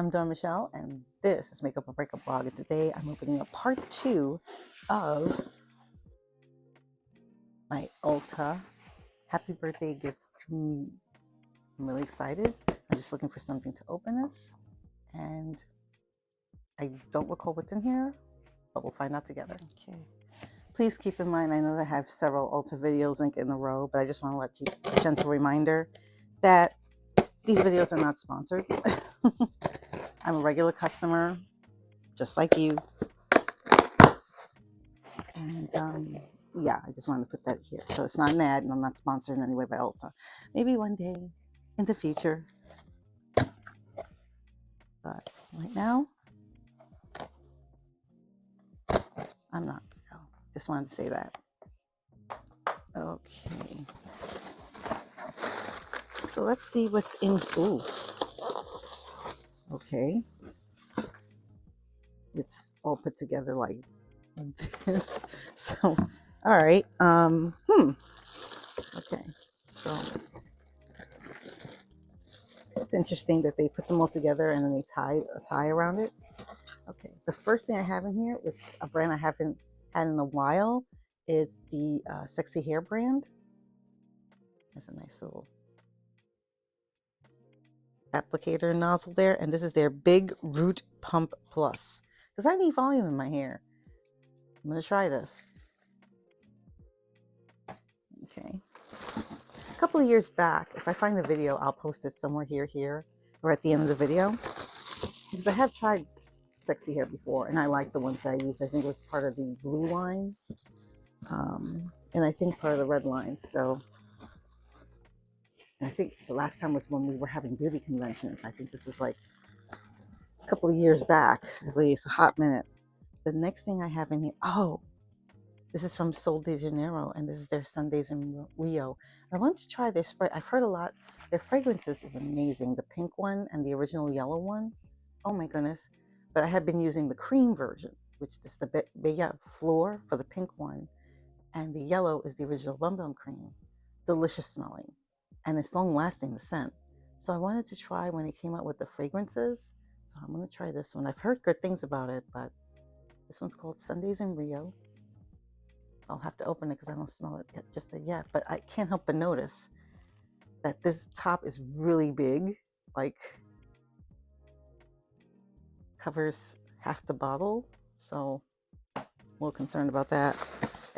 I'm Dawn Michelle, and this is Makeup or Breakup Blog. And today I'm opening up part 2 of my ULTA happy birthday gifts to me. I'm really excited. I'm just looking for something to open this, and I don't recall what's in here, but we'll find out together. Okay. Please keep in mind, I know that I have several ULTA videos linked in a row, but I just want to let you a gentle reminder that these videos are not sponsored. I'm a regular customer, just like you. And yeah, I just wanted to put that here. So it's not an ad, and I'm not sponsored in any way by ULTA. Maybe one day in the future. But right now, I'm not. So just wanted to say that. Okay. So let's see what's in. Ooh. Okay. It's all put together like this. So, all right. Okay. So it's interesting that they put them all together and then they tie a tie around it. Okay. The first thing I have in here, which is a brand I haven't had in a while, is the Sexy Hair brand. There's a nice little applicator nozzle there, and this is their Big Root Pump Plus, because I need volume in my hair. I'm gonna try this. Okay. A couple of years back, if I find the video, I'll post it somewhere here, or at the end of the video, because I have tried Sexy Hair before, and I like the ones that I used. I think it was part of the blue line, and I think part of the red line. So I think the last time was when we were having beauty conventions. I think this was like a couple of years back, at least a hot minute. The next thing I have in here, oh, this is from Sol de Janeiro, and this is their Sundays in Rio. I want to try their spray. I've heard a lot. Their fragrances is amazing. The pink one and the original yellow one. Oh my goodness. But I have been using the cream version, which is the Bella Flor for the pink one. And the yellow is the original Bum Bum cream. Delicious smelling. And it's long lasting, the scent. So I wanted to try when it came out with the fragrances. So I'm going to try this one. I've heard good things about it, but this one's called Sundays in Rio. I'll have to open it because I don't smell it just yet. But I can't help but notice that this top is really big. Like, covers half the bottle. So I'm a little concerned about that.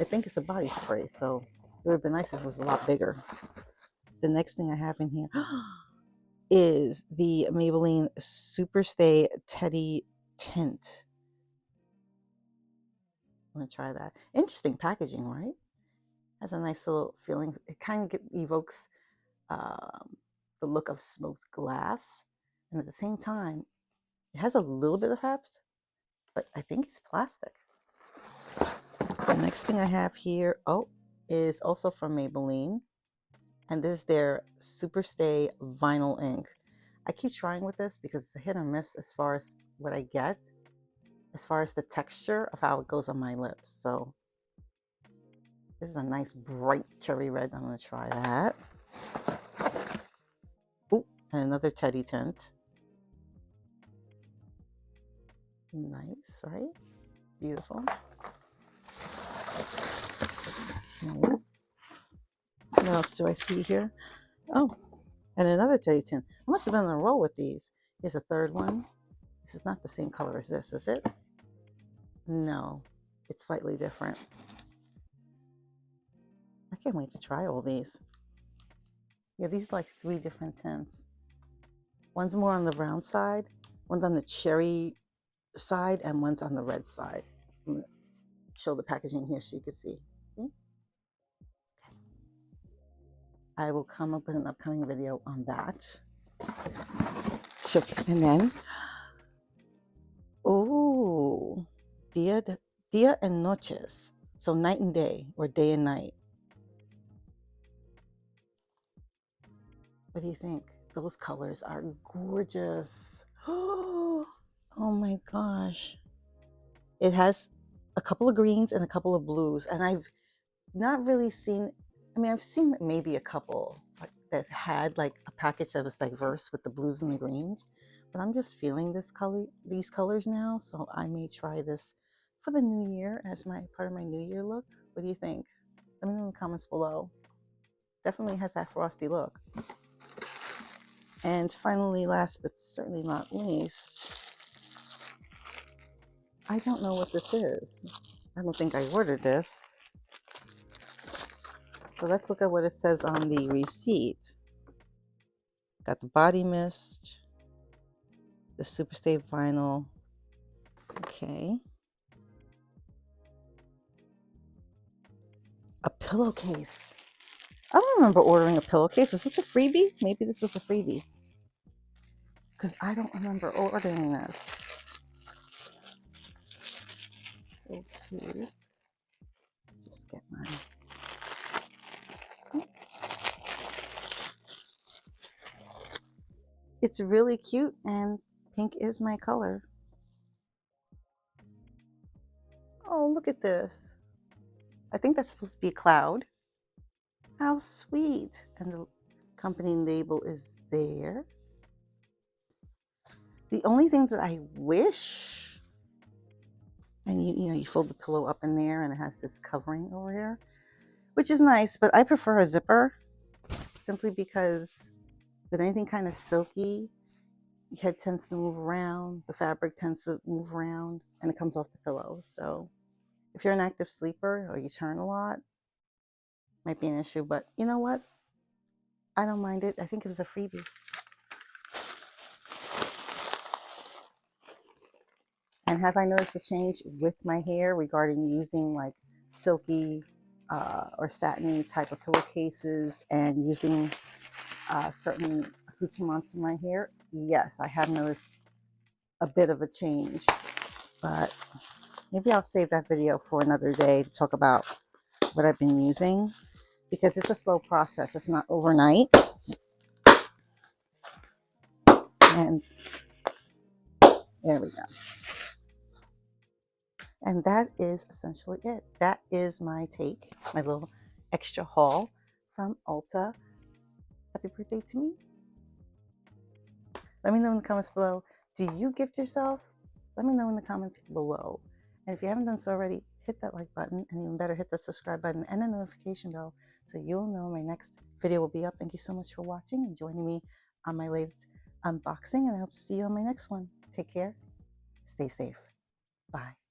I think it's a body spray, so it would have been nice if it was a lot bigger. The next thing I have in here is the Maybelline Superstay Teddy Tint. I'm going to try that. Interesting packaging, right? Has a nice little feeling. It kind of evokes the look of smoked glass. And at the same time, it has a little bit of heft, but I think it's plastic. The next thing I have here, is also from Maybelline. And this is their Superstay Vinyl Ink. I keep trying with this because it's a hit or miss as far as what I get, as far as the texture of how it goes on my lips. So this is a nice bright cherry red. I'm going to try that. Ooh, and another teddy tint. Nice, right? Beautiful. What else do I see here? Oh, and another teddy tint. I must have been on a roll with these. Here's a third one. This is not the same color as this, is it? No, it's slightly different. I can't wait to try all these. Yeah, these are like 3 different tints. One's more on the brown side, one's on the cherry side, and one's on the red side. I'm going to show the packaging here so you can see. See? Okay. I will come up with an upcoming video on that. Sure. And then, oh, Dia and Noches. So night and day, or day and night. What do you think? Those colors are gorgeous. Oh my gosh. It has a couple of greens and a couple of blues. And I've not really seen, I've seen maybe a couple that had like a package that was diverse with the blues and the greens. but I'm just feeling these colors now, so I may try this for the new year as my part of my new year look. What do you think? Let me know in the comments below. Definitely has that frosty look. And finally, last but certainly not least, I don't know what this is. I don't think I ordered this. So let's look at what it says on the receipt. Got the body mist, the super stay vinyl. Okay. A pillowcase. I don't remember ordering a pillowcase. Was this a freebie? Maybe this was a freebie. Because I don't remember ordering this. Okay. Just get mine. It's really cute, and pink is my color. Oh, look at this. I think that's supposed to be a cloud. How sweet. And the company label is there. The only thing that I wish, and you fold the pillow up in there and it has this covering over here, which is nice, but I prefer a zipper simply because with anything kind of silky, your head tends to move around, the fabric tends to move around, and it comes off the pillow. So if you're an active sleeper or you turn a lot, might be an issue, but you know what? I don't mind it. I think it was a freebie. And have I noticed a change with my hair regarding using like silky or satiny type of pillowcases and using certain accoutrements for my hair? Yes, I have noticed a bit of a change, but maybe I'll save that video for another day to talk about what I've been using, because it's a slow process. It's not overnight. And there we go. And that is essentially it. That is my take, my little extra haul from ULTA. Happy birthday to me. Let me know in the comments below. Do you gift yourself? Let me know in the comments below. And if you haven't done so already, hit that like button, and even better, hit the subscribe button and the notification bell so you'll know my next video will be up. Thank you so much for watching and joining me on my latest unboxing, and I hope to see you on my next one. Take care. Stay safe. Bye.